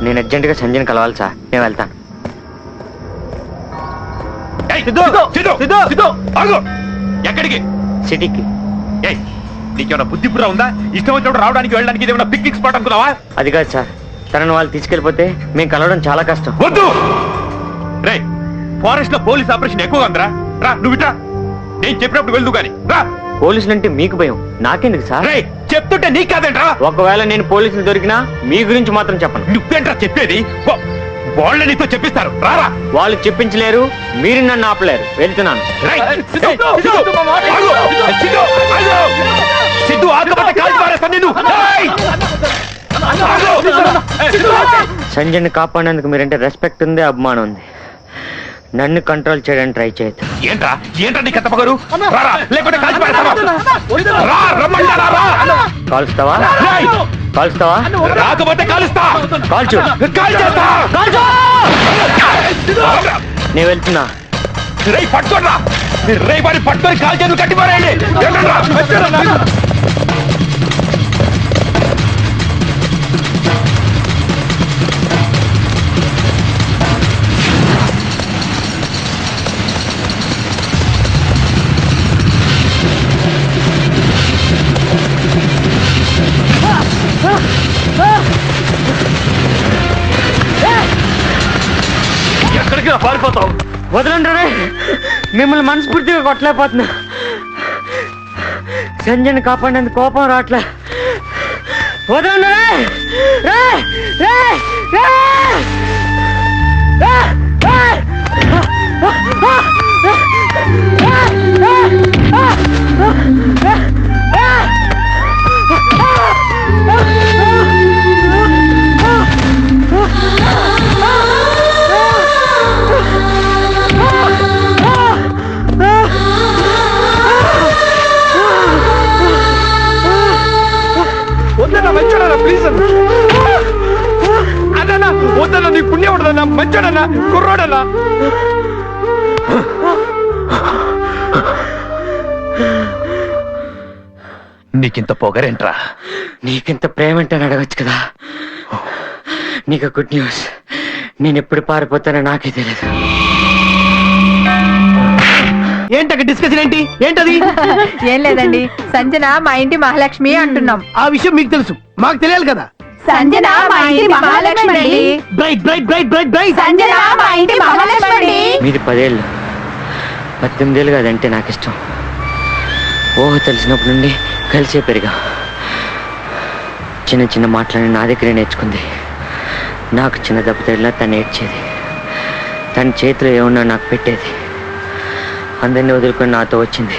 నేను అర్జెంటుగా సంజయ్ని కలవాలి సార్. నేను వెళ్తాను. ఎక్కడికి? సిటీకి. నీకేమైనా బుద్ధి బుర్ర ఉందా? ఇష్టం వచ్చినప్పుడు రావడానికి వెళ్ళడానికి ఏమైనా పిక్నిక్ స్పాట్ అనుకున్నావా? అది కాదు సార్, తనను వాళ్ళు తీసుకెళ్ళిపోతే మేము కలవడం చాలా కష్టం. వద్దు రే, ఫారెస్ట్ లో పోలీస్ ఆపరేషన్ ఎక్కువగా ఉందిరా. రా నువ్వు ఇట్రా, నేను చెప్పినప్పుడు వెళ్దు గాని రా. పోలీసులంటే మీకు భయం, నాకెందుకు సార్? రే చెప్తుంటే నీకు కాదేంట్రా? ఒకవేళ నేను పోలీసులు దొరికినా మీ గురించి మాత్రం చెప్పను. నువ్వేంట్రా చెప్పేది? వాళ్ళే నీతో చెప్పిస్తారు. రారా. వాళ్ళు చెప్పించలేరు, మీరు నన్ను ఆపలేరు. వెళ్తున్నాను. సిద్ధు ఆగబట్ట కాల్చి పారేస్తాను నిన్ను. సంజయ్ని కాపాడేందుకు మీరంటే రెస్పెక్ట్ ఉంది, అభిమానం ఉంది. నన్ను కంట్రోల్ చేయడానికి ట్రై చేయొద్దు. ఏంట్రా ఏంట్రా నీకు ఎంత పగరు? రారా, లేకుంటే కాల్చి పారేస్తావా? రా, రమ్మంటారా? రా. కాలుస్తావా? కాలుస్తావా? రాకపోతే కాలుస్తా. కాల్చు. కాల్చేస్తా. నేను వెళ్తున్నా. రేయ్ పట్టుకోరా, రేయ్ వారి పట్టుకొని కాల్చేందుకు కట్టి పారేయండి. ఎక్కడికి పారిపోతావు? వదలండి రే, మిమ్మల్ని మనస్ఫూర్తిగా కొట్టలేకపోతున్నా. సంజయ్ని కాపాడేందుకు కోపం రావట్లే. వదలండి రే. రే, రే, రే. రే, రే. వద్దన్నా మంచోడన్నా, ప్లీజ్ అన్న. అదన్నా వద్దన్నా, నీ పుణ్యం ఉండదన్నా. మంచోడన్నా, కుర్రోడన్నా. నీకింత పొగరేంట్రా? నీకింత ప్రేమ అంటే అడగచ్చు కదా. నీకు గుడ్ న్యూస్, నేను ఎప్పుడు పారిపోతానో నాకే తెలియదు. ఏంటక్క డిస్కషన్ ఏంటి? ఏంటది? ఏం లేదండి, సంజన మా ఇంటి మహాలక్ష్మి అంటున్నాం. ఆ విషయం మీకు తెలుసు, మాకు తెలియాలి కదా. సంజన మా ఇంటి మహాలక్ష్మి అండి. Bright bright bright bright bright. Sanjana మా ఇంటి మహాలక్ష్మి అండి. మీది 10 ఏళ్ళు, 18 ఏళ్ళు కాదంటే నాకు ఇష్టం. ఊహ తెలిసినప్పటి నుండి కలిసే పెరిగా. చిన్న చిన్న మాటలని నా దగ్గరే నేర్చుకుంది. నాకు చిన్న దెబ్బ తగిలినా తను ఏడ్చేది. తన చేతిలో ఏమన్నా నాకు పెట్టేది. అందరినీ వదులుకొని నాతో వచ్చింది.